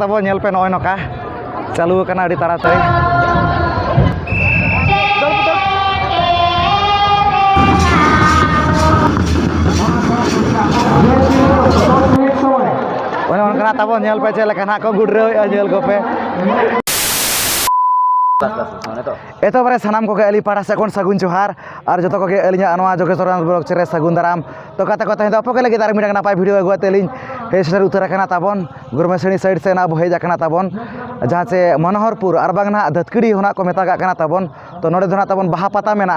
tabo nyel pe noy noka चालू करना अड़ी ताड़ाताड़ी तब नेल पे चलना को गुड्रे नेल को पे एतबारे सानाम को अली पाड़ा से सगुन जोहार और जो को अलिया जोगेश्वर ब्लॉग चेरे सगुन दाराम तो कते को तहें अपके लगे दार मिटा नापाय वीडियो अगुआतेलिं हे सेटर उतर ताबन गुरमेसणी साइड से ना हेज ताबन जहाँ से मनोहरपुर और बांग ना धतकड़ी होना को मेता ताबन तो नोडे दो ताबन बाहा पता मेना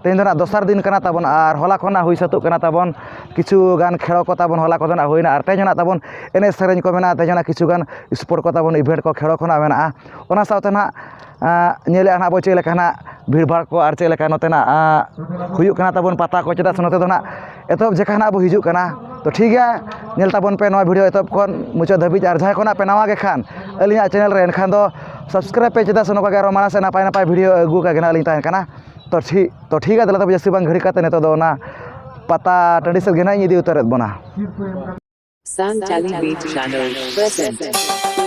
तेन दो दोसर दिन कना ताबन और हला खना हुई सतु कना ताबन किछु गान खेलो को ताबन हला को ना होइना और तेजना ताबन एने सेरेñ को मेना तेजना किछु गान स्पोर्ट को ताबन इवेंट को खेलो खना मेना ओना साउते ना नेले ना बो चेलेकाना भीड़ भाड़ को और चेलेका नोतेना हुयुक कना ताबन पता को चेदा नोते दो ना एतब जेखाना बो हिजुक कना तो ठीक है नेल ताबन पे नवा वीडियो एतब खन मुचा धाबिज और जहाँ कोना पे नवा गे खान अलिया चैनल रे एनखान दो सब्सक्राइब पे चेदा सनोका गे माना से नापाय नापाय वीडियो अगू का गेना अलिं ताहें कना तो ठीक है तब जैसे बांग घड़ी काते नेतो दो ना पता टंडी से गेना इदी उतरत बोना Santali Beat Channel present.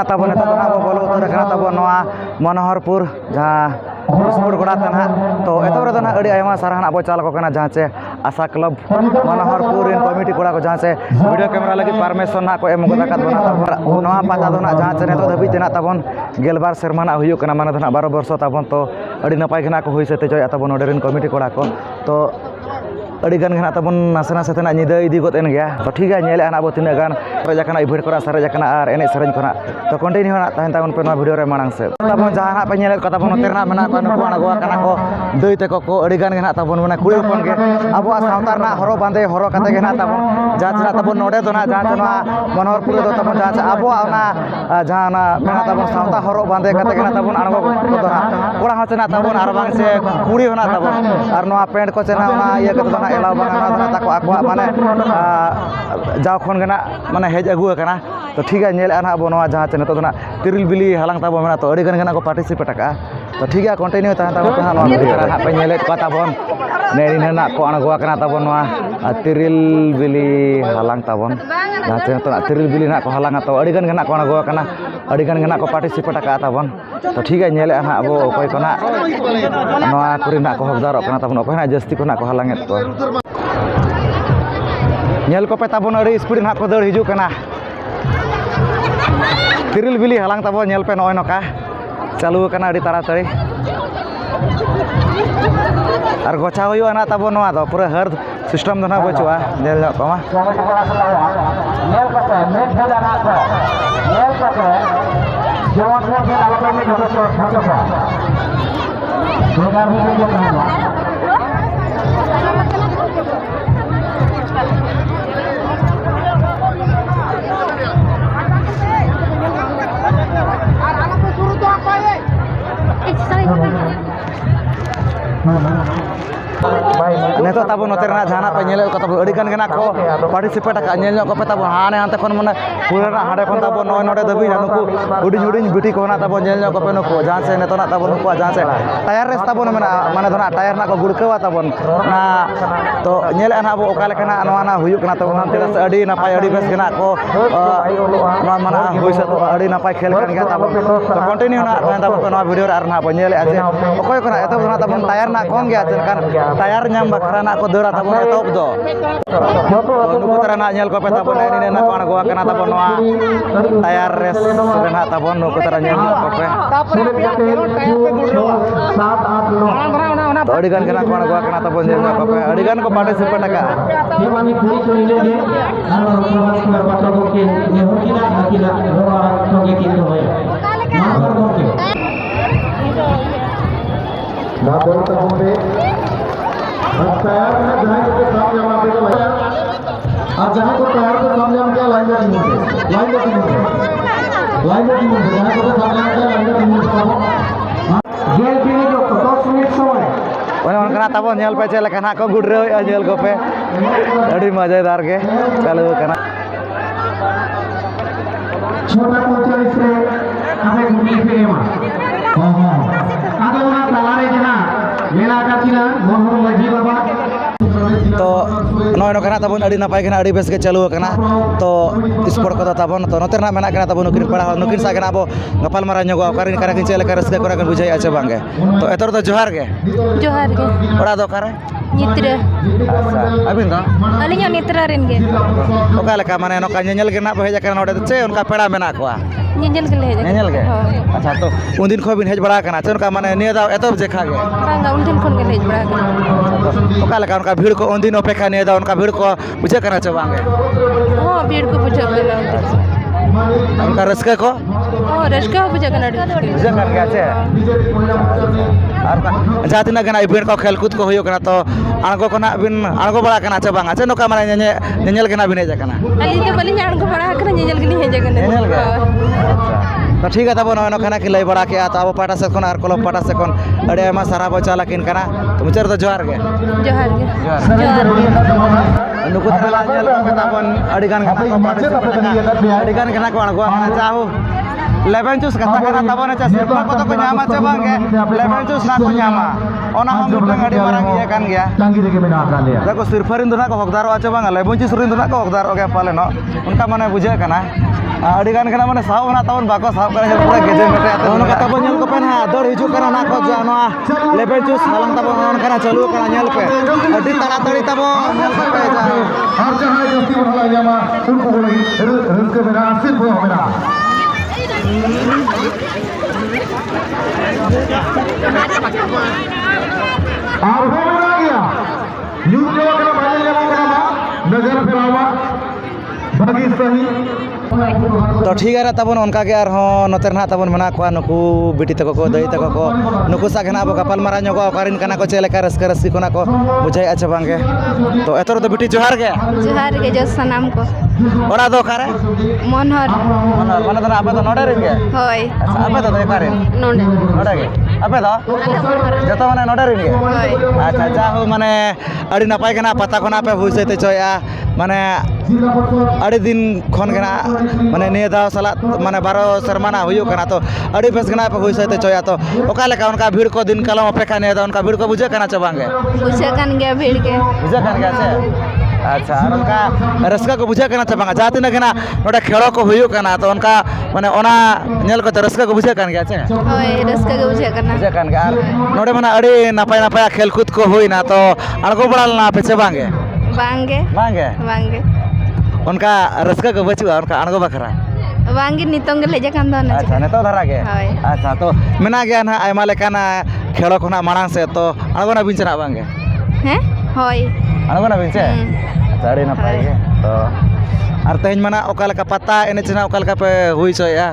ताबन अब बोलो उतर ताबन मनोहरपुर जहाँ स्पोर्ट गोड़ा तना तो एतबरे दो ना अड़ी आयमा सारा अब चाल को जहाँ से आशा क्लब मनोहरपुर कमिटी कोड़ा को जहाँ से वीडियो कैमरा लगे परमिशन ना को एम गोदा बना नवा पाता दो ना जहाँ से नेतो धाबी जना ताबन गेलबार सेरमा ना हुयुक कना माने दो ना 12 वर्ष ताबन तो अड़ी नपाय गना को होई से तेजय ताबन ओडेरन कमिटी कोड़ा को तो अड़ी गान गना ताबन नासे नासे तना निदा इदी गोत एन गया तो ठीक है नेले आना अब तिना गान सरेजाकना इवेंट कोरा सरेजाकना और एने सरेñ कोना तो कंटिन्यू होना ताहें ताबन पे नवा वीडियो रे मांग से ताबन जहां पे नेले को ताबन तेरना मेना को नुको अगवा कना को दई तको को अड़ी गान गना ताबन माने कुड़ी होपन के अब सावतार ना हरो बांधे हरो कते गना ताबन जहां ताबन नोडे दो ना जहां मनोहरपुर दो ताबन जहां अब ना जहां ना मेना ताबन सावता हरो बांधे कते गना ताबन अणगो को दो ना कोड़ा हचना ताबन और बांग से कुड़ी होना ताबन और नवा पेंट को चना ना ये को दो ना एलाव बांगा ताको आको माने जाव खन गना माने हेज अगु कना तो ठीक है नेल आना अब नवा जहां चने तो ना तिरिल बिली हलांग ताबो मेना तो अड़ी गन गना को पार्टिसिपेट का तो ठीक है कंटिन्यू ताहें ताबो पे नवा वीडियो ना पे नेले को ताबन नेरी ना को अणगो कना ताबन नवा तिरिल बिली हलांग ताबन जहां चने तो तिरिल बिली ना को हलांग तो अड़ी गन गना को अणगो कना अड़ी गन गना को पार्टिसिपेट का ताबन तो ठीक है नेले आना अब कोई को ना नवा कुरी ना को हकदार कना ताबन कोई ना जस्ती को ना को हलांगेत को नेल को पे ताबन अड़ी स्पीड ना को दड़ हिजु कना तिरिल बिली हलांग ताबो नेल पे नय नका चालू कना अड़ी ताड़ाताड़ी और गोचा हुआ ना ताबो नवा दो पूरा हर सिस्टम दो ना बचुआ नेल को मा नेल कते मेट भेला ना को नेल कते जवान को भेला को में ढोलो ढोलो जोगा भी जो कहना ᱱᱤᱛᱚᱜ ᱛᱟᱵᱚᱱ ᱱᱚᱛᱮ ᱨᱮᱱᱟᱜ ᱡᱟᱦᱟᱱᱟᱜ ᱯᱮ ᱧᱮᱞᱮᱫ ᱠᱚ ᱛᱟᱵᱚᱱ ᱟᱹᱰᱤ ᱜᱟᱱ ᱜᱮ ᱱᱟᱜ ᱠᱚ ᱯᱟᱨᱴᱤᱥᱤᱯᱮᱴ ᱟᱠᱟᱫ ᱧᱮᱞ ᱧᱚᱜ ᱠᱚᱯᱮ ᱛᱟᱵᱚᱱ ᱦᱟᱱᱛᱮ ᱠᱷᱚᱱ ᱢᱟᱱᱮ ᱯᱩᱨᱟᱹ ᱦᱟᱸᱰᱮ ᱠᱷᱚᱱ ᱛᱟᱵᱚᱱ ᱱᱚᱰᱮ ᱫᱷᱟᱹᱵᱤᱡ ᱱᱩᱠᱩ ᱦᱩᱰᱤᱧ ᱦᱩᱰᱤᱧ ᱵᱤᱴᱤ ᱠᱚ ᱦᱮᱱᱟᱜ ᱛᱟᱵᱚᱱ ᱧᱮᱞ ᱧᱚᱜ ᱠᱚᱯᱮ ᱱᱩᱠᱩ ᱡᱟᱦᱟᱸ ᱥᱮ ᱱᱤᱛᱚᱜ ᱱᱟᱜ ᱛᱟᱵᱚᱱ ᱱᱩᱠᱩᱣᱟᱜ ᱡᱟᱦᱟᱸ ᱥᱮ ᱴᱟᱭᱟᱨ ᱨᱮᱥ ᱛᱟᱵᱚᱱ ᱢᱮᱱᱟᱜᱼᱟ ᱢᱟᱱᱮ ᱫᱚ ᱱᱟᱜ ᱴᱟᱭᱟᱨ ᱱᱟᱜ ᱠᱚ ᱜᱩᱲᱠᱟᱹᱣᱟ ᱛᱟᱵᱚᱱ ᱚᱱᱟ ᱛᱚ ᱧᱮᱞᱮᱫᱼᱟ ᱱᱟᱜ ᱟᱵᱚ ᱚᱠᱟ ᱞᱮᱠᱟᱱᱟᱜ ᱱᱚᱣᱟ ᱱᱟᱜ ᱦᱩᱭᱩᱜ ᱠᱟᱱᱟ ᱛᱟᱵᱚᱱ ᱪᱮᱫᱟᱜ ᱥᱮ ᱟᱹᱰᱤ ᱱᱟᱯᱟᱭ ᱟᱹᱰᱤ ᱵᱮᱥ ᱜᱮ ᱱᱟᱜ ᱠᱚ ᱱᱚᱣᱟ ᱢᱟᱱᱟᱜ ᱦᱩᱭ ᱥᱟᱹᱛᱚᱜᱼᱟ ᱟᱹᱰᱤ ᱱᱟᱯᱟᱭ ᱠᱷᱮᱞ ᱠᱟᱱ ᱜᱮᱭᱟ ᱛᱟᱵᱚᱱ ᱛᱚ ᱠᱚᱱᱴᱤᱱᱤᱭᱩ ᱱᱟᱜ ᱛᱟᱦᱮᱱ ᱛᱟᱵᱚᱱ ᱱᱚᱣᱟ ᱵᱷᱤᱰᱤᱭᱳ ᱨᱮ ᱟᱨ ᱱᱟᱜ ᱵᱚᱱ ᱧᱮᱞᱮᱫᱼᱟ ᱡᱮ ᱚᱠᱚᱭ ᱠᱚ ᱱᱟᱜ ᱮᱛᱚᱦᱚᱵ ᱫᱚ ᱱᱟᱜ ᱛᱟᱵᱚᱱ ᱴᱟᱭᱟᱨ ᱱᱟᱜ ᱠᱚᱢ ᱜᱮᱭᱟ ᱪᱮᱫ ᱞᱮᱠᱟᱱ ᱴᱟᱭᱟᱨ ᱧᱟᱢ ᱵᱟᱠᱷᱨᱟ ᱱᱟᱜ ᱠᱚ ᱫᱟᱹᱲᱟ ᱛᱟᱵᱚᱱ ᱮᱛᱚᱦᱚᱵ ᱫᱚ ᱱᱩᱠᱩ ᱛᱟᱨᱟ ᱱᱟᱜ ᱧᱮᱞ ᱠᱚᱯᱮ ᱛᱟᱵᱚᱱ ᱱᱤᱱᱟᱹ ᱱᱟᱜ ᱠᱚ ᱟᱬᱜᱚ ᱟᱠᱟᱱᱟ ᱛᱟᱵᱚᱱ ᱱᱚᱣᱟ ᱴᱟᱭᱟর রেস রে ᱱᱟᱜ ᱛᱟᱵᱚᱱ ᱱᱩᱠᱩ ᱛᱟᱨᱟ ᱧᱮᱞ ᱧᱚᱜ ᱠᱚᱯᱮ ᱛᱚ ᱟᱹᱰᱤ ᱜᱟᱱ ᱜᱮ ᱱᱟᱜ ᱠᱚ ᱟᱬᱜᱚ ᱟᱠᱟᱱᱟ ᱛᱟᱵᱚᱱ ᱧᱮᱞ ᱧᱚᱜ ᱠᱚᱯᱮ ᱟᱹᱰᱤ ᱜᱟᱱ ᱠᱚ ᱯᱟᱨᱴᱤᱥᱤᱯᱮᱴ ᱟᱠᱟᱜᱼᱟ और जहाँ को तैयार को सामने हम क्या लाइन में टीम है लाइन में टीम जहाँ को सामने हम क्या लाइन में टीम गेल पीने जो 10 मिनट समय ᱚᱱᱮ ᱚᱱᱠᱟᱱᱟᱜ ᱛᱟᱵᱚᱱ ᱧᱮᱞ ᱯᱮ ᱪᱮᱫ ᱞᱮᱠᱟ ᱱᱟᱜ ᱠᱚ ᱜᱩᱰᱨᱟᱹᱣᱮᱜᱼᱟ ᱧᱮᱞ ᱠᱚᱯᱮ ᱟᱹᱰᱤ ᱢᱚᱡᱮᱫᱟᱨ ᱜᱮ ᱪᱟᱹᱞᱩ ᱟᱠᱟᱱᱟ छोटा कोचा इससे हमें घूमी फिरे मां आगे उन्हें तलारे जहाँ मेला का चिना मोहन मजी बाबा तो नॉय नोकना ताबन अड़ी नपाय कना अड़ी बेस के चालू कना तो स्पोर्ट को ताबन तो नोते ना मेना कना ताबन नुकिन पड़ा नुकिन सा कना अबो गपाल मारा ᱧᱚᱜᱚ ᱚᱠᱟᱨᱤᱱ ᱠᱟᱨᱟ ᱠᱤᱱ ᱪᱮᱫ ᱞᱮᱠᱟ ᱨᱟᱹᱥᱠᱟᱹ ᱠᱚᱨᱟ ᱠᱤᱱ ᱵᱩᱡᱷᱟᱹᱣ ᱟᱪᱪᱷᱟ ᱵᱟᱝᱜᱮ ᱛᱚ ᱮᱛᱚᱨ ᱫᱚ ᱡᱚᱦᱟᱨ ᱜᱮ ᱚᱲᱟᱜ ᱫᱚ ᱚᱠᱟᱨᱮ ᱧᱤᱛᱨᱟᱹ ᱟᱪᱪᱷᱟ ᱟᱹᱵᱤᱱ ᱫᱚ ᱟᱹᱞᱤᱧ ᱦᱚᱸ ᱧᱤᱛᱨᱟᱹ ᱨᱮᱱ ᱜᱮ ᱚᱠᱟ ᱞᱮᱠᱟ ᱢᱟᱱᱮ ᱱᱚᱠᱟ ᱧᱮᱧᱮᱞ ᱜᱮ ᱱᱟᱜ ᱯᱮ ᱦᱮᱡ ᱟᱠᱟᱱᱟ ᱱᱚᱰᱮ ᱫᱚ ᱪᱮ ᱚᱱᱠᱟ ᱯᱮᱲᱟ ᱢᱮᱱᱟᱜ ᱠᱚᱣᱟ ᱧᱮᱧᱮᱞ ᱜᱮᱞᱮ ᱦᱮᱡ ᱟᱠᱟᱱᱟ ᱧᱮᱧᱮᱞ ᱜᱮ ᱦᱳᱭ ᱟᱪᱪᱷᱟ ᱛᱚ ᱩᱱᱫᱤᱱ ᱠᱷᱚᱱ ᱵᱤᱱ ᱦᱮᱡ ᱵᱟᱲᱟ ᱟᱠᱟᱱᱟ ᱪᱮ ᱚᱱᱠᱟ ᱢᱟᱱᱮ ᱱᱤᱭᱟᱹ ᱫᱟᱣ ᱮᱛᱚᱦᱚᱵ ᱡᱮᱠᱷᱟ ᱜᱮ ᱵᱟᱝᱟ ᱩᱱ ᱫᱤᱱ ᱠᱷᱚᱱ ᱜᱮᱞᱮ ᱦᱮᱡ ᱵᱟᱲᱟ ᱟᱠᱟᱱᱟ ᱚᱠᱟ ᱞᱮᱠᱟ ᱚᱱᱠᱟ ᱵᱷᱤᱲ ᱠᱚ ᱩᱱᱫᱤᱱ ᱚᱯᱮᱠᱷᱟ ᱱᱤᱭᱟᱹ ᱫᱟᱣ ᱚᱱᱠᱟ ᱵᱷᱤᱲ ᱠᱚ ᱵᱩᱡᱷᱟᱹᱜ ᱠᱟᱱᱟ ᱪᱮ ᱵᱟᱝᱜᱮ ᱦᱚᱸ ᱵᱷᱤᱲ ᱠᱚ ᱵᱩᱡᱷᱟᱹᱜ ᱠᱟᱱᱟ ᱚᱱᱠᱟ ᱨᱟᱹᱥᱠᱟᱹ ᱠᱚ ᱦᱚᱸ ᱨᱟᱹᱥᱠᱟᱹ ᱦᱚᱸᱵᱩᱡᱷᱟᱹᱜ ᱠᱟᱱᱟ ᱟᱹᱰᱤ ᱵᱩᱡᱷᱟᱹᱜ ᱠᱟᱱ ᱜᱮᱭᱟ ᱪᱮ ᱟᱨ ᱡᱟᱦᱟᱸ ᱛᱤᱱᱟᱹᱜ ᱜᱟᱱ ᱤᱵᱷᱮᱱᱴ ᱠᱚ ᱠᱷᱮᱞ ᱠᱩᱫ ᱠᱚ ᱦᱩᱭᱩᱜ ᱠᱟᱱᱟ ᱛᱚ ᱟᱬᱜᱚ ᱠᱚ ᱱᱟᱜ ᱵᱤᱱ ᱟᱬᱜᱚ ᱵᱟᱲᱟ ᱠᱟᱱᱟ ᱪᱮ ᱵᱟᱝᱟ ᱪᱮ ᱱᱚᱝᱠᱟ ᱢᱟᱱᱮ ᱧᱮᱧᱮᱞ ᱜᱮ ᱱᱟᱜ ᱵᱤᱱ ᱦᱮᱡ ᱟᱠᱟᱱᱟ ᱟᱹᱞᱤᱧ ᱫᱚ ᱵᱟᱹᱞᱤᱧ ᱟᱬᱜᱚ ᱵᱟᱲᱟ ᱟᱠᱟᱱᱟ ᱧᱮᱧᱮᱞ ᱜᱮᱞᱤᱧ ᱦᱮᱡ ᱟᱠᱟᱱᱟ ᱧᱮᱧᱮᱞ ᱜᱮ ᱦᱳᱭ ᱟᱪᱪᱷᱟ ᱛᱚ ᱴᱷᱤᱠ ᱜᱮᱭᱟ ᱛᱟᱵᱚ ᱱᱚᱜᱼᱚᱭ ᱱᱚᱝᱠᱟᱱᱟᱜ ᱠᱤᱱ ᱞᱟᱹᱭ ᱵᱟᱲᱟ ᱠᱮᱜᱼᱟ ᱛᱚ ᱟᱵᱚ ᱯᱟᱦᱴᱟ ᱥᱮᱫ ᱠᱷᱚᱱ ᱟᱨ ᱠᱞᱟᱵᱽ ᱯᱟᱦᱴᱟ ᱥᱮᱫ ᱠᱷᱚᱱ ᱟᱹᱰᱤ ᱟᱭᱢᱟ ᱥᱟᱨᱦᱟᱣ ᱵᱚ ᱪᱟᱞ ᱟᱹᱠᱤᱱ ᱠᱟᱱᱟ ᱛᱚ ᱢᱩᱪᱟᱹᱫ ᱨᱮᱫᱚ ᱡᱚᱦᱟᱨ ᱜᱮ ᱡᱚᱦᱟᱨ ᱜᱮ ᱡᱚᱦᱟᱨ ᱡᱚᱦᱟᱨ ᱜᱮ ᱱᱩᱠᱩ ᱛᱟᱞᱟ ᱧᱮᱞ ᱠᱚ ᱛᱟᱵᱚᱱ ᱟᱹᱰᱤ ᱜᱟᱱ ᱠᱟᱛᱷᱟ ᱠᱚ ᱯᱟᱨᱴᱤᱥᱤᱯᱮᱴ ᱟᱹᱰᱤ ᱜᱟᱱ ᱠᱟᱛᱷᱟ ᱠᱚ ᱟᱬᱜᱚ ᱟᱠᱟᱱᱟ ᱡᱟᱦᱳ লেভেন চুজ ᱠᱟᱛᱷᱟ ᱠᱟᱱᱟ ᱛᱟᱵᱚᱱ ᱪᱮ ᱥᱤᱨᱯᱟᱹ ᱠᱚᱫᱚ ᱠᱚ ᱧᱟᱢᱟ ᱪᱮ ᱵᱟᱝᱜᱮ ᱞᱮᱵᱮᱱ ᱪᱩᱥ ᱱᱟᱜ ᱠᱚ ᱧᱟᱢᱟ ᱚᱱᱟ ᱦᱚᱸ ᱢᱤᱫᱴᱟᱝ ᱟᱹᱰᱤ ᱢᱟᱨᱟᱝ ᱤᱭᱟᱹ ᱠᱟᱱ ᱜᱮᱭᱟ टांगी देके मेना आका लिया ᱡᱟᱠᱚ ᱥᱤᱨᱯᱟᱹ ᱨᱤᱱ ᱫᱚ ᱱᱟᱜ ᱠᱚ ᱦᱚᱠᱫᱟᱨᱚᱜᱼᱟ ᱪᱮ ᱵᱟᱝᱟ ᱞᱮᱵᱮᱱ ᱪᱩᱥ ᱨᱤᱱ ᱫᱚ ᱱᱟᱜ ᱠᱚ ᱦᱚᱠᱫᱟᱨᱚᱜ ᱜᱮᱭᱟ ᱯᱟᱞᱮᱱᱚ ᱚᱱᱠᱟ ᱢᱟᱱᱮ ᱵᱩᱡᱷᱟᱹᱜ ᱠᱟᱱᱟ ᱟᱹᱰᱤ ᱜᱟᱱ ᱜᱮ ᱢᱟᱱᱮ ᱥᱟᱵ ᱚᱱᱟ ᱛᱟᱵᱚᱱ ᱵᱟᱠᱚ ᱥᱟᱵ ᱠᱟᱱᱟ ᱯᱩᱨᱟᱹ ᱜᱮᱡᱮ ᱢᱮᱴᱮ ᱟᱛᱮ ᱚᱱᱟ ᱠᱟᱛᱷᱟ ᱵᱚᱱ ᱧᱮᱞ ᱠᱚᱯᱮ ᱱᱟᱜ ᱫᱟᱹᱲ ᱦᱤᱡᱩᱜ ᱠᱟᱱᱟ ᱱᱟᱜ ᱠᱚ ᱱᱚᱣᱟ ᱞᱮᱵᱮᱱ ᱪᱩᱥ ᱦᱟᱞᱟᱝ ᱛᱟᱵᱚᱱ ᱚᱱᱠᱟᱱᱟᱜ ᱪᱟᱹᱞᱩ ᱠᱟᱱᱟ ᱧᱮᱞ ᱯᱮ ᱟᱹᱰᱤ ᱛᱟᱲᱟᱛᱟᱲᱤ ᱛᱟᱵᱚᱱ ᱧᱮल ᱠᱚᱯᱮ और जहाँ जस्ती बढ़ा जामा उनको बोलेगी रंग मेरा सिर्फ वो मेरा और हो गया यूं जो करा भाई जमा करा नजर फिरावा भागी सही तो ठीक है तबन उनका के आरहों नोते रहा तबन मना को नुकु बिटी तको को दई तको को नुकु सा गना गपाल मारा ᱧᱚᱜᱚ ᱚᱠᱟᱨᱤᱱ ᱠᱟᱱᱟ ᱠᱚ ᱪᱮᱫ ᱞᱮᱠᱟ ᱨᱟᱹᱥᱠᱟᱹ ᱨᱟᱹᱥᱠᱤ ᱠᱚᱱᱟ ᱠᱚ ᱵᱩᱡᱷᱟᱹᱣ ᱟᱪᱪᱷᱟ ᱵᱟᱝᱜᱮ तो एतोर तो बिटी जोहार गे ᱡᱚᱦᱟᱨ ᱜᱮ ᱡᱚᱥ ᱥᱟᱱᱟᱢ ᱠᱚ ओरा दो कारे ᱢᱚᱱᱦᱚᱨ माने तो आपे तो नोडे रिन गे ᱦᱳᱭ अच्छा आपे तो कारे ᱱᱚᱰᱮ नोडे गे आपे तो जतो माने नोडे रिन गे ᱦᱳᱭ अच्छा जाहु माने अड़ी नपाय गना पता कोना पे हुई सते चोया माने अड़ी दिन खन गना माने निया दाव साला माने 12 शर्माना हुयो कना तो अड़ी बेस गना पे हुई सते चोया तो ओका लेका उनका भीड़ को दिन कालम अपेक्षा निया दा उनका भीड़ को बुझे कना चबांगे बुझे कान गया भीड़ के बुझे कन गया से अच्छा और उनका रस्का को बुझे कना चबांगा जाते न गना नोडे खेलो को हुयो कना तो उनका माने ओना नेल को रस्का को बुझे कन गया से होय रस्का के बुझे काना बुझे कन गया नोडे माने अड़ी नपाय नपाय खेल कूद को हुईना तो अणगो बड़ालना पे चबांगे बांगे बांगे बांगे उनका रस्का को बचुआ उनका अणगो बखरा बांगे नितोंग ले जकान दो ना अच्छा नेतो धरा गे होय अच्छा तो मेना गया ना आयमा लेकाना खेलो खोना माड़ांग से तो अणगोना बिंचना बांगे हैं होय अणगोना बिंचे अच्छा अड़ी नपाय गे तो आर तेज मना ओका लेका पता एने चना ओका लेका पे हुई सोया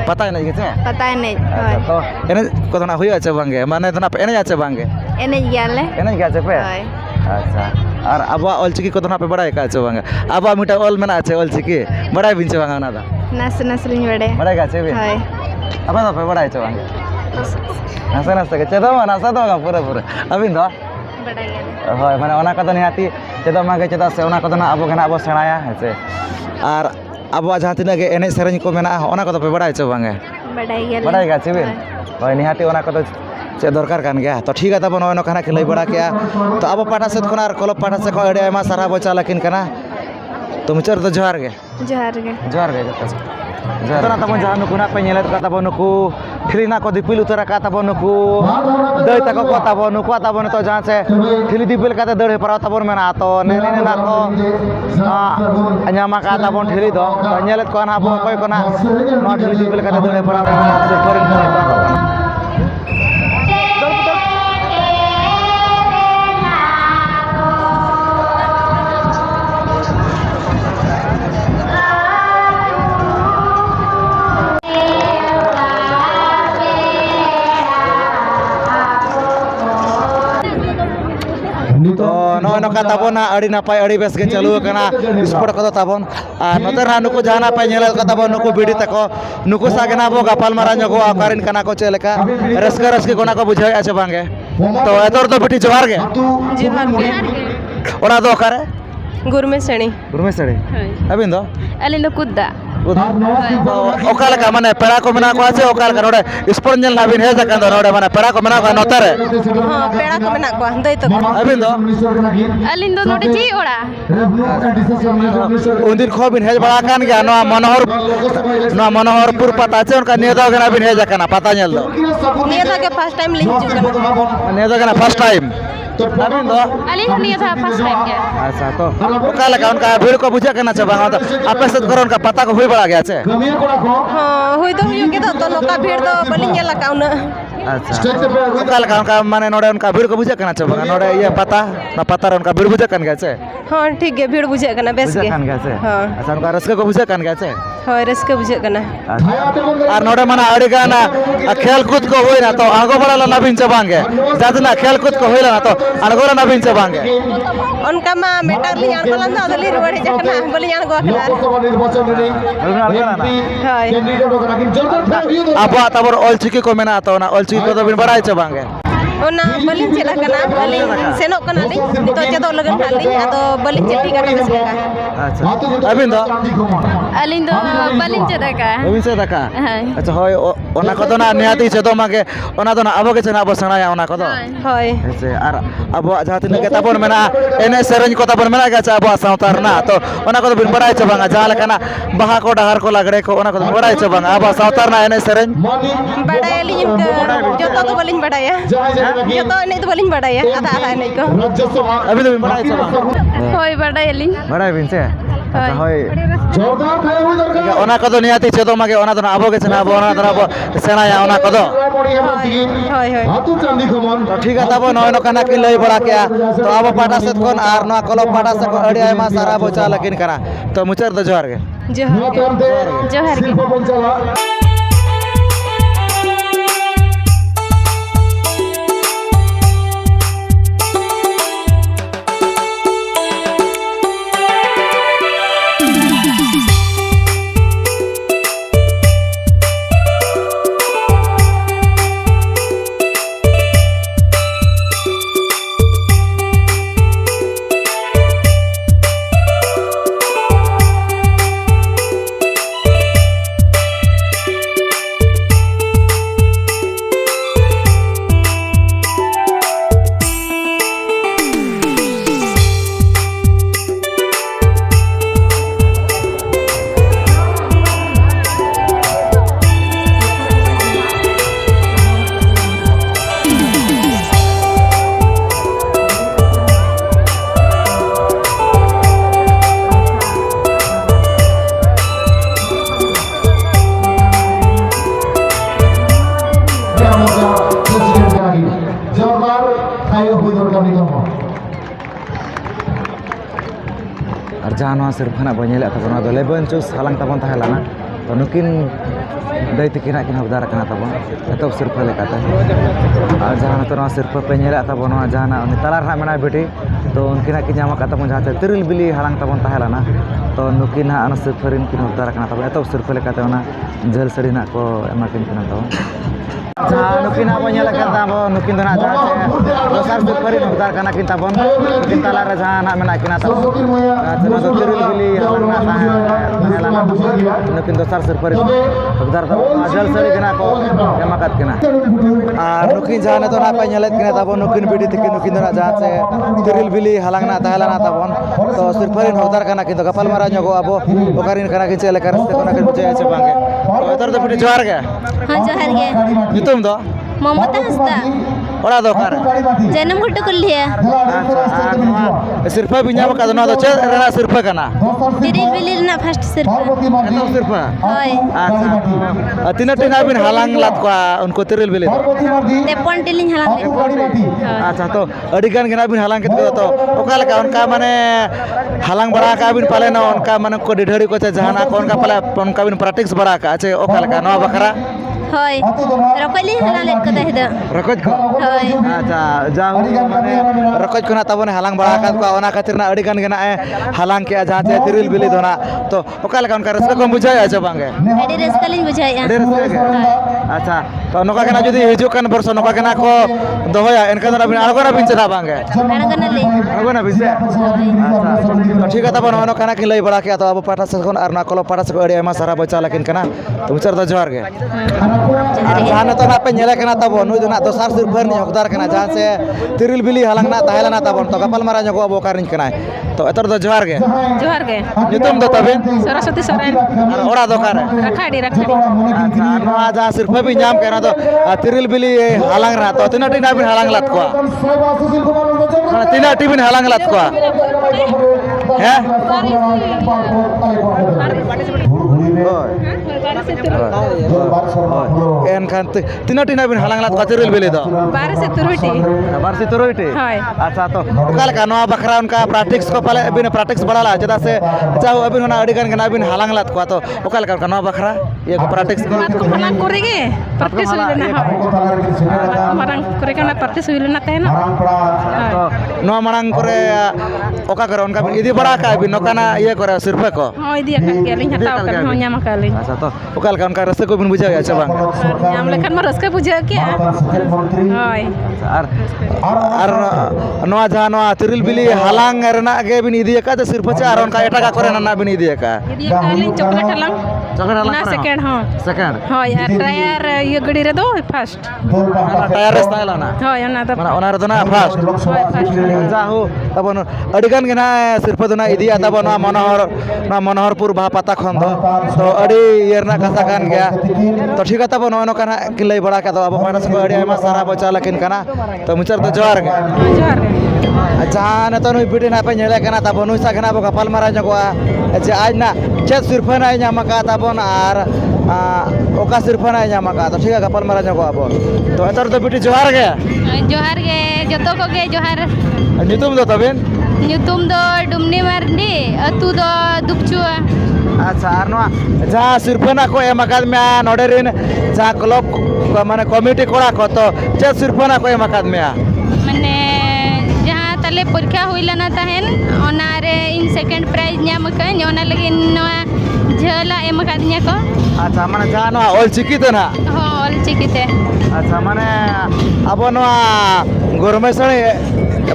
पता एने गे पता नहीं अच्छा होय तो एने को तो ना हुई अच्छा बांगे माने तो ना पे एने अच्छा बांगे एने गयाले एने गे अच्छा पे होय अच्छा और अब ऑलचिकी को तो ना पे बड़ा का अच्छा बांगे अब मिटा ऑल मेना अच्छा ऑलचिकी बड़ा बिंचे बांगा ना दा नास नास लिन बड़े बड़ा का अच्छा भी होय अब तो पे बड़ा अच्छा बांगे नासा नासा के चलो नासा तो पूरा पूरा अभी दो Baday gyale. Hoi mane ona kodo nihati cedo mage cedo se ona kodo na abo ge na abo senaya hese. Ar abo jahan tina ge enej sereny ko mena ona kodo pe badai cho bange. Baday gyale. Badai ga cebin. Hoi nihati ona kodo ᱪᱮᱫ ᱫᱚᱨᱠᱟর ᱠᱟᱱ ᱜᱮᱭᱟ ᱛᱚ ᱴᱷᱤᱠ ᱟᱫᱟ ᱵᱚ ᱱᱚᱜᱼᱚᱭ ᱱᱚᱝᱠᱟ ᱱᱟᱜ ᱞᱟᱹᱭ ᱵᱟᱲᱟ ᱠᱮᱜᱼᱟ ᱛᱚ ᱟᱵᱚ ᱯᱟᱦᱴᱟ ᱥᱮᱫ ᱠᱷᱚᱱ ᱟᱨ ᱠᱞᱟᱵᱽ ᱯᱟᱦᱴᱟ ᱥᱮᱫ ᱠᱷᱚᱱ ᱟᱹᱰᱤ ᱟᱭᱢᱟ ᱥᱟᱨᱦᱟᱣ ᱵᱚ ᱪᱟᱞ ᱟᱹᱠᱤᱱ ᱠᱟᱱᱟ ᱛᱚ ᱢᱩᱪᱟᱹᱫ ᱨᱮᱫᱚ ᱡᱚᱦᱟᱨ ᱜᱮ Johar ge. ᱡᱚᱦᱟᱨ ᱜᱮ ᱡᱚᱛᱚ ᱡᱚᱦᱟᱨ ᱛᱟᱵᱚᱱ ᱡᱟᱦᱟᱸ ᱱᱩᱠᱩ ᱱᱟᱜ ᱯᱮ ᱧᱮᱞᱮᱫ ᱠᱚ ᱛᱟᱵᱚᱱ ᱱᱩᱠᱩ ᱴᱷᱤᱞᱤ ᱱᱟᱜ ᱠᱚ ᱫᱤᱯᱤᱞ ᱩᱛᱟᱹᱨ ᱟᱠᱟᱫ ᱛᱟᱵᱚᱱ ᱱᱩᱠᱩ ᱫᱟᱹᱭ ᱛᱟᱠᱚ ᱠᱚ ᱛᱟᱵᱚᱱ ᱱᱩᱠᱩᱣᱟᱜ ᱛᱟᱵᱚᱱ ᱱᱤᱛᱚᱜ ᱡᱟᱦᱟᱸ ᱥᱮ ᱴᱷᱤᱞᱤ ᱫᱤᱯᱤᱞ ᱠᱟᱛᱮ ᱫᱟᱹᱲ ᱦᱮᱯᱨᱟᱣ ᱛᱟᱵᱚᱱ ᱢᱮᱱᱟᱜᱼᱟ ᱛᱚ ᱱᱮᱜᱼᱮ ᱱᱟᱜ ᱠᱚ ᱧᱟᱢ ᱟᱠᱟᱫ ᱛᱟᱵᱚᱱ ᱴᱷᱤᱞᱤ ᱫᱚ ᱧᱮᱞᱮᱫ ᱠᱚᱣᱟ ᱱᱟᱜ ᱟᱵᱚ ᱚᱠᱚᱭ ᱠᱚ ᱱᱟᱜ ᱱᱚᱣᱟ ᱴᱷᱤᱞᱤ ᱫᱤᱯᱤᱞ ᱠᱟᱛᱮ ᱫᱟᱹᱲ ᱦᱮᱯᱨᱟᱣ ᱥᱮ ᱠᱚᱨᱮᱱ ᱠᱚ ᱦᱮᱯᱨᱟᱣ ᱠᱟᱱᱟ तो नॉय नका ताबोना अड़ी नापाय अड़ी बेस के चालू कना स्पोर्ट को ताबोन आ नतर हा नुको जाना पे नेल का ताबोन नुको बिडी तको नुको सागे ना बो गपाल मारा न्योगो आकारिन कना को चेलेका रस्का रस्के कोना को बुझाय आछे बांगे तो एतोर तो बिटी जोहार गे जोहार गे ओना दो करे गुरमेसणी गुरमेसड़ी अबिन दो अलिंद कुद्दा ओकाल का माने पेड़ा को मेना को आछे ओकाल का नोडे स्पोर्ट नेल नाबिन हे जका दो नोडे माने पेड़ा को मेना को नोतरे हां पेड़ा को मेना को दई तो अबिन दो अलिंद नोडे जी ओड़ा उनदिन खो बिन हेज बड़ा कान गया नो मनोहरपुर पता छे उनका नेदा गना बिन हेज कना पता नेल दो नेदा के फर्स्ट टाइम लिंक जुकना नेदा गना फर्स्ट टाइम अबिन दो अलिंद नेदा फर्स्ट टाइम के अच्छा तो ओकाल का उनका भीड़ को बुझे कना छे बांगा तो आपे से करो उनका पता को हुई बड़ा गया छे हां हुई तो हुई के तो नोका भीड़ तो बलिंग गेला काउना अच्छा ओकाल का उनका माने नोडे उनका भीड़ को बुझे कना छे बांगा नोडे ये पता ना पता रे उनका भीड़ बुझे कन गया छे हां ठीक है भीड़ बुझे कना बेस बुझे के कन गया छे हां अच्छा उनका रस्के को बुझे कन गया छे हां रस्के बुझे कना और नोडे माने अड़ी गाना खेल कूद को होई ना तो आगो बड़ा नबीन से बांगे जातना खेल कूद को होइला ना तो अनगोरा नबीन से बांगे उनका मा मेटा लियान बलन दा दली रुवाड़े जकना बलियान गो कना अब तबर ऑलचिकी को मेना तो ना ऑलचिकी को तो बिन बड़ाई से बांगे ओना बलिन चला कना बलिन सेनो कना ली तो चेदो लगन हाली आदो बलिन चेटी कना बेस का अच्छा अबिन दो अलिंद बलिन चेदा का अबिन से दका अच्छा होय ओना को तो ना निहाती चेदो मागे ओना तो ना अबो के चना अबो सणाया ओना को दो होय ऐसे आर अबो जहातिन के तबन मेना एने सेरेंज को तबन मेना गचा अबो सावतार ना तो ओना को तो बिन बड़ाई से बांगा जाला कना बहा को डहार को लगड़े को ओना को बड़ाई से बांगा अबो सावतार ना एने सेरेंज बड़ाई लिन के जोतो तो बलिन बड़ाया जोतो ने तो बलिन बड़ाया आधा आधा नहीं को अभी तो बिन बड़ाई से बांगा होय बड़ाई लिन बड़ाई बिन से अच्छा होय जोरदार खाया हुई दरकार ओना को तो निहाती चेदो मागे ओना तो ना अबो के चना अबो ओना तो अबो सेणाया ओना को दो होय होय हाथू चांदी खमन तो ठीक है तब नय नकाना कि लई बड़ा के तो अब पाटा से कोन आर न कलब पाटा से अड़ी आयमा सारा बोचा लकिन करा तो मुचर द जोहार के जोहार के जोरदार खाया हुई दरकार निकम और जहां सिर्फ ना बनेले तबन दो लेबन चुस हालांग तबन ताहेलाना तो नुकिन दै तकिना किन हबदार कना तबन एतो सिर्फ लेकाते और जहां तो सिर्फ पे नेले तबन जहां उनी तलार ना मेना बेटी तो उनकिना कि नाम का तबन जहां तिरिल बिली हालांग तबन ताहेलाना तो नुकिन ना सिर्फ रिन किन हबदार कना तबन एतो सिर्फ लेकाते ना झल सड़ी ना को एमा किन कना तबन Jaa nukin abo nyala kan tabo nukin dona jaa dosar supari nokdar kana kita bon kita lara jaa na mena kina tabo jana do tiril bili halana tahelana nukin dosar supari nokdar tabo ajal sari kina ko jamakat kina nukin jaa na to na pa nyala kina tabo nukin bidi tiki nukin dona jaa se tiril bili halana tahelana tabo to supari nokdar kana kinto kapal mara nyogo abo okarin kana kinche le karas te kona kin buje ache bange to etor do bidi johar ge हाँ जोहार गे nyutum do Mamata Hansda ora do kare जन्म घुट कुलिया sirpa binya maka do na do che rena sirpa kana तिरिल बिलिर ना first सिर eto sirpa होय acha tina tina bin halang lat ko unko tiril bili ते पॉइंटिलिंग हला acha to adi gan gena bin halang ket to okala ka unka mane halang bara ka bin pale na unka mane ko didhari ko che jahana ko unka pala unka bin practice bara ka ache okala ka no bakara होय रकली हला late कदा हेदा rakoj ko होय acha jahu mane rakoj ko na tabone halang bara ka ko ona khatir na adi gan gena halang ke jaha che tiril bili dona to okala ka unka raska ko bujai ache bange एडी रेस्कलिंग बुझाई ᱟᱹᱰᱤ ᱨᱟᱹᱥᱠᱟᱹ ᱜᱮ ᱟᱪᱪᱷᱟ ᱛᱚ ᱱᱚᱠᱟ ᱠᱟᱱᱟ ᱡᱩᱫᱤ ᱦᱤᱡᱩᱜ ᱠᱟᱱ ᱵᱚᱨᱥᱚ ᱱᱚᱠᱟ ᱠᱟᱱᱟ ᱠᱚ ᱫᱚᱦᱚᱭᱟ ᱮᱱᱠᱷᱟᱱ ᱫᱚ ᱟᱹᱵᱤᱱ ᱟᱬᱜᱚᱱᱟ ᱵᱤᱱ ᱪᱮᱫᱟᱜ ᱵᱟᱝᱜᱮ अड़गना ले ᱟᱬᱜᱚᱱᱟ ᱵᱤᱱ ᱥᱮ ᱟᱪᱪᱷᱟ ᱛᱚ ᱴᱷᱤᱠ ᱜᱮᱭᱟ ᱛᱟᱵᱚᱱ ᱱᱚᱜᱼᱚ ᱱᱚᱝᱠᱟᱱᱟᱜ ᱠᱤᱱ ᱞᱟᱹᱭ ᱵᱟᱲᱟ ᱠᱮᱜᱼᱟ ᱛᱚ ᱟᱵᱚ ᱯᱟᱦᱴᱟ ᱥᱮᱫ ᱠᱷᱚᱱ ᱟᱨ ᱚᱱᱟ ᱠᱚᱞᱚᱵ ᱯᱟᱦᱴᱟ ᱥᱮᱫ ᱠᱷᱚᱱ ᱟᱹᱰᱤ ᱟᱭᱢᱟ ᱥᱟᱨᱦᱟᱣ ᱵᱚ ᱪᱟᱞ ᱟᱹᱠᱤᱱ ᱠᱟᱱᱟ ᱛᱚ ᱢᱩᱪᱟᱹᱫ ᱫᱚ ᱡᱚᱦᱟᱨ ᱜᱮ ᱟᱨ ᱡᱟᱦᱟᱸ ᱱᱤᱛᱚᱜ ᱱᱟᱜ ᱯᱮ ᱧᱮᱞᱮ ᱠᱟᱱᱟ ᱛᱟᱵᱚᱱ ᱱᱩᱭ ᱫᱚ ᱱᱟᱜ ᱫᱚᱥᱟᱨ ᱥᱤᱨᱯᱟᱹ ᱨᱤᱱᱤᱡ ᱦᱚᱠᱫᱟᱨ ᱠᱟᱱᱟ ᱡᱟᱦᱟᱸ ᱥᱮ ᱛᱤᱨᱤᱞ ᱵᱤᱞᱤ ᱦᱟᱞᱟᱝ ᱱᱟᱜ ᱛᱟᱦᱮᱸ ᱞᱮᱱᱟ ᱛᱟᱵᱚᱱ ᱛᱚ ᱜᱟᱯᱟᱞᱢᱟᱨᱟᱣ ᱧᱚᱜᱚᱜ ᱟᱵᱚ ᱚᱠᱟᱨᱤᱧ ᱠᱟᱱᱟᱭ ᱛᱚ ᱮᱛᱚᱨ ᱫᱚ ᱡᱚᱦᱟᱨ ᱜᱮ जोहार गे ᱧᱩᱛᱩᱢ ᱫᱚ ᱛᱟᱵᱤᱱ सरस्वती सोरेन ᱟᱨ ᱚᱲᱟᱜ ᱫᱚ ᱚᱠᱟᱨᱮ रखाड़ी रखाड़ी ᱟᱪᱪᱷᱟ ᱟᱨ ᱱᱚᱣᱟ ᱡᱟᱦᱟᱸ ᱥᱤᱨᱯᱟᱹ ᱵᱤᱱ ᱧᱟᱢ ᱠᱮᱜᱼᱟ ᱚᱱᱟ ᱫᱚ ᱛᱤᱨᱤᱞ ᱵᱤᱞᱤ ᱦᱟᱞᱟᱝ ᱨᱮᱱᱟᱜ ᱛᱚ ᱛᱤᱱᱟᱹᱜ ᱴᱤ ᱱᱟᱜ ᱵᱤᱱ ᱦᱟᱞᱟᱝ ᱞᱟᱫ ᱠᱚᱣᱟ ᱛᱤᱱᱟᱹᱜ ᱴᱤ ᱵᱤᱱ ᱦᱟᱞᱟᱝ ᱞᱟᱫ ᱠᱚᱣᱟ ᱦᱮᱸ एनखान तीना टीना बिन हालांग लात कचरिल बेले दो 12 से 13 बारसी तुरुइटी हाय अच्छा तो कालका नवा बखरा उनका प्रैक्टिस को पहले बिन प्रैक्टिस बढ़ाला चदा से चाहो अबिन होना अड़ी गन बिन हालांग लात को तो कालका का नवा बखरा ये को प्रैक्टिस को हालांग करेगे प्रैक्टिस हुइलेना मारंग करे kana प्रैक्टिस हुइलेना तहना तो नवा मांग करे ओका करे उनका बिन इदी बड़ा का बिन नोकाना ये करे सिर्फ को हां इदी का लिंग हटाव कर हो ᱧᱟᱢ कालिंग अच्छा तो कालका उनका रस्ते को बिन बुझा अच्छा बांग ᱧᱟᱢ लेखन मा रस्का बुझा के हाय আর নয়া জা নয়া তিরিল বিলি হালাং রেনা গে বিন ইদি একা তো সিরফ আছে আর উনকা এটাকা করে না বিন ইদি একা इदी कालिंग चॉकलेट हलांग চকর হালাং ना सेकंड हां সেকেন্ড हाय यार टायर ये गड़ी रे दो फर्स्ट টায়ার স্টাইল না हाय ना तो মানে ওনার তো না ফার্স্ট যাহো তবন আডিগান গনা সিরফ দনা ইদি তবন মনোহরপুর বাহা পাতা খন তো আডি ইয়ারনা কাসা কান গয়া তো ঠিক আছে তবন ওনো কানা কি লাই বড়া কা তো আবো পানা সব আডি আইমা সারা বচা লাকিন কানা তো মুচার তো জোয়ার গে जोहार जहाँ तो नुई बिटी ना पे नेले कना तबो नुई सागना बो कपाल मारा जगवा जे आज ना चेत सिरफा ना ᱧᱟᱢaka तबन आर ओका सिरफा ना ᱧᱟᱢaka तो ठीक है कपाल मारा जगवा बो तो एतर तो बिटी जोहार गे जोहार गे जतो को गे जोहार नितुम दो तबिन ᱧᱩᱛᱩᱢ ᱫᱚ ᱰᱩᱢᱱᱤ ᱢᱟᱨᱰᱤ ᱟᱹᱛᱩ ᱫᱚ ᱫᱩᱯᱪᱩᱣᱟ अच्छा आर ᱱᱚᱣᱟ जहाँ सिरफा ना को एमकाद में नोडे रिन जहाँ क्लब माने कमिटी कोड़ा को तो चेत सिरफा ना को एमकाद में माने जहाँ तले परीक्षा हुइलना तहन ओनारे इन सेकंड प्राइज ᱧᱟᱢ कइन ओना लगिन नवा झला एम कादिया को अच्छा माने जहाँ नवा ऑलचिकी तो ना हो ऑलचिकीते अच्छा माने अब नवा गोरमेसणी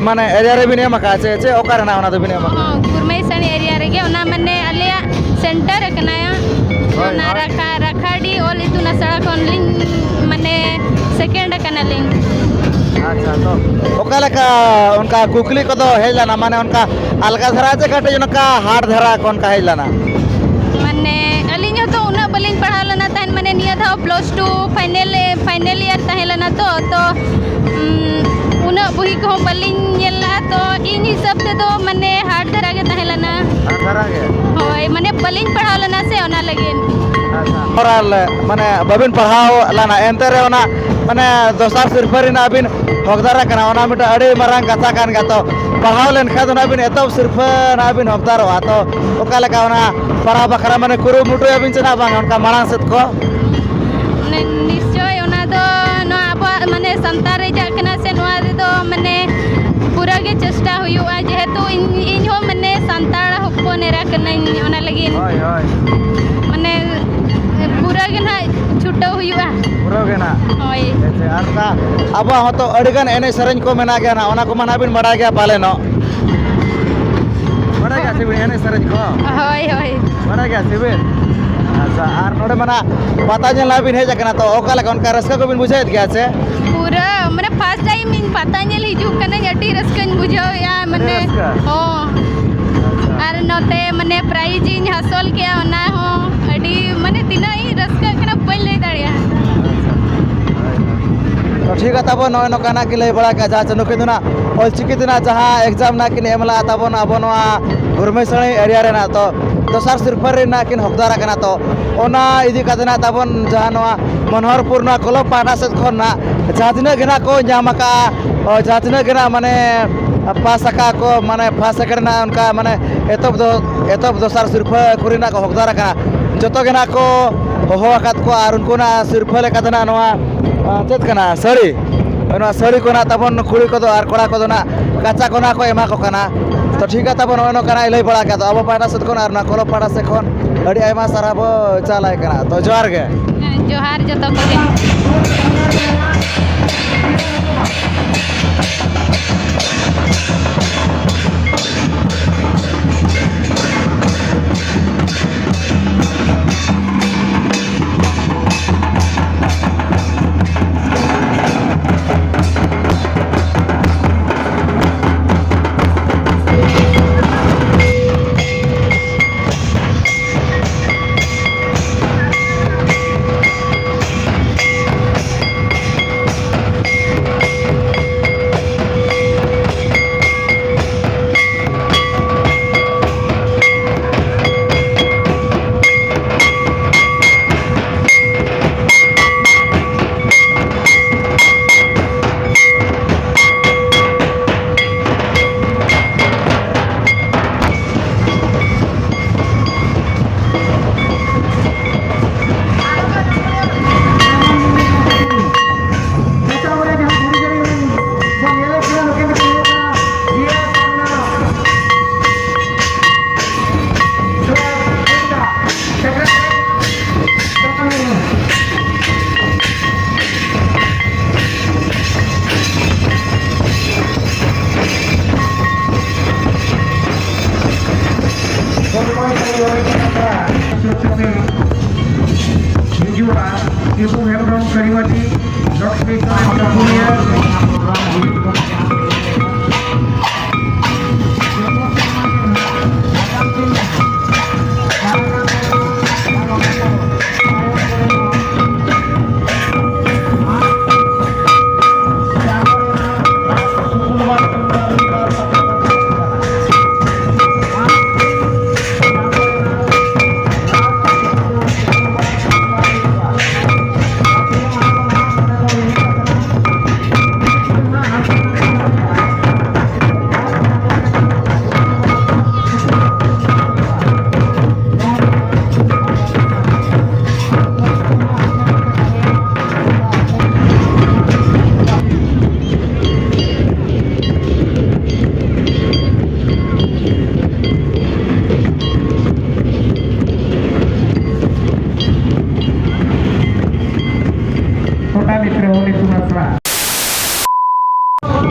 माने एरिया रे बिन एमका चे ओकार ना ओना तो बिन एमका हाँ गुरमेसनी एरिया रेगे ओना माने आलिया सेंटर कनाया ओना राखाड़ी ऑल इतुना सड़क ऑनलाइन माने सेकंड कनालिंग अच्छा तो ओकालेका उनका कुकली को तो हेलाना माने उनका अलगा धरा जे काटे उनका हार्ड धरा कोन का हेलाना माने अलिंग तो उना बलिंग पढ़ालना तहन माने निया था +2 फाइनल ईयर तहलना तो उना बुही को बलिंग येला तो इन हिसाब से तो माने हार्ड धरा के तहलना धरा के होय माने बलिंग पढ़ालना से ओना लगिन अच्छा ओराल माने बबिन पढ़ाओ लाना एंते रे ओना माने दोसार सिरफरी ना बिन हकदारा कना ओना मिटा अड़ी मारांग कथा कान गा तो पढ़ाओ लेन खा ना बिन एतो सिर्फ ना बिन हकदार हो तो ओका लेका ओना पढ़ा बखरा माने कुरु मुटु बिन चना बांग उनका मारांग सेत को निश्चय ओना दो नो अब माने संतार रे जाकना से नोआ रे दो माने पूरा के चेष्टा हुयुआ जेहेतु इन हो माने संतार हप्पनेरा कना ओना लगिन होय होय माने पूरा के ना छुट छुट्टो हुआ पूरा के ना होय अच्छा अब तो अड़गन एने सरन को मेना गया ना ओना को मना बिन बड़ा गया पाले नो बड़ा गया सिबिन एने सरन को होय होय बड़ा गया सिबिन अच्छा आर नोडे मना पता जन लाबिन हे जकना तो ओका लगा उनका रस्का को बिन बुझाइत गया से पूरा माने फर्स्ट टाइम इन पता नेल हिजू कने अटी रस्कन बुझाव या माने हो आर नोते माने प्राइज इन हासिल किया ओना हो अडी माने तिना ही रस्का कना पल ले दाड़िया तो ठीक है तब नय नकाना कि लय बड़ा का जा चनो के ना ऑलचिकी दिना जहां एग्जाम ना कि एमला तब ना अब नवा गुरमेसणी एरिया रे ना तो दोसार सिरफर रे ना किन हकदार कना तो ओना इदी कदना तबन जहां नवा मनोहरपुर ना क्लब पाना से खन ना जातिना गना को जामका जातिना गना माने पासका को माने फासकर ना उनका माने एतब दोसार सिरफर कुरिना को हकदार कना जतो गना को हो वक्त को आर उनको ना सिरफर ले कदना नवा चेत कना सड़ी ओना सड़ी को ना तबन कुड़ी को आर कोड़ा को ना काचा को ना को एमा को कना तो ठीक है तब नो कना लई बड़ा का तो अब पाटा से कोन आर ना कोलो पाटा से कोन अड़ी आयमा सारा बो चालाय कना तो जोहार गे जोहार जतो को Ibu Hebrong Kariwati, Dr. Kapuria,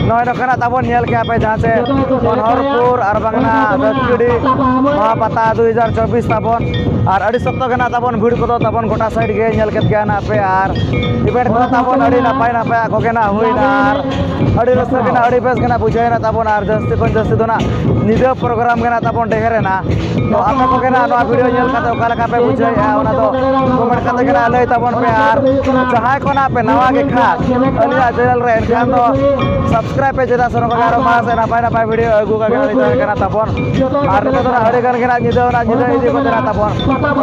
नय नकाना तबन नेल के पे जहां से मनोहरपुर और बंगना दक्षिणी महापता 2024 तबन और अड़ी सप्त गना तबन भीड़ को तबन गोटा साइड गे नेल के गना पे और इवेंट को तबन अड़ी नपाय नपाय को गना हुईना और अड़ी रस्ता गना अड़ी बेस गना बुझायना तबन और जस्ती कोन जस्ती दोना निजे प्रोग्राम गना तबन ढेरेना तो आपे को गना नो वीडियो नेल का ओका लका पे बुझाय ओना तो कमेंट कते गना लय तबन पे और जहां को ना पे नवा के खास अलिया चैनल रे एनखान तो सब्सक्राइब पे जेदा सनो गारो मास ना पाय वीडियो अगु का गना तबन और तो ना अड़ी गन गना निजे ना निजे इदी को ना तबन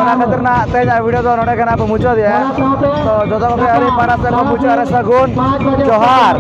ओना खातिर ना तेज वीडियो तो नोडे गना पे मुचो दिया तो जतो को अड़ी पारा से मुचो रे सगुन जोहार।